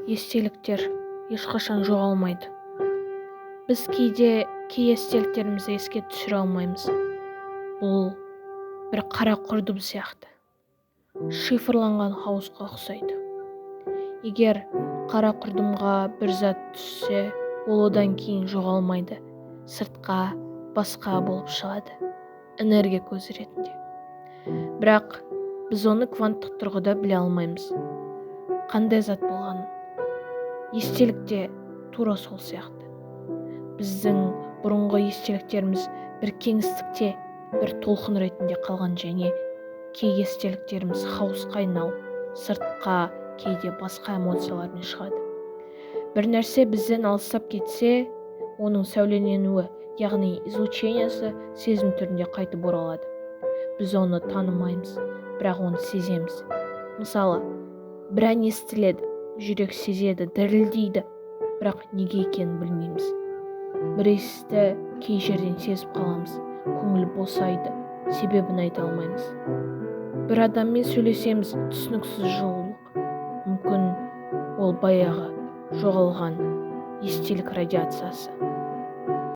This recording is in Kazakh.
Естеліктер ешқашан жоғалмайды. Біз кей естеліктерімізді еске түсіре алмаймыз. Бұл бір қара құрдым сияқты, шифрланған хауызға ұқсайды. Егер қара құрдымға бір зат түссе, ол одан кейін жоғалмайды, сыртқа басқа болып шығады, энергия көзі ретінде. Бірақ біз оны кванттық тұрғыда біле алмаймыз. Қандай зат болғанын. Естелікте тура сол сияқты. Біздің бұрынғы естеліктеріміз бір кеңістікте, бір толқын ретінде қалған, және кей естеліктеріміз хауызға айналып, сыртқа кейде басқа эмоциялармен шығады. Бір нәрсе бізден алыстап кетсе, оның сәулененуі, яғни излучениясы сезім түрінде қайтып оралады. Біз оны танымаймыз, бірақ оны сеземіз. Мысалы, бір ән естіледі, жүрек сезеді, дірілдейді, бірақ неге екенін білмейміз. Бір иісті кей жерден сезіп қаламыз, көңіл босайды, себебін айта алмаймыз. Бір адаммен сөйлесеміз, түсініксіз жылулық. Мүмкін ол баяғы жоғалған естелік радиациясы.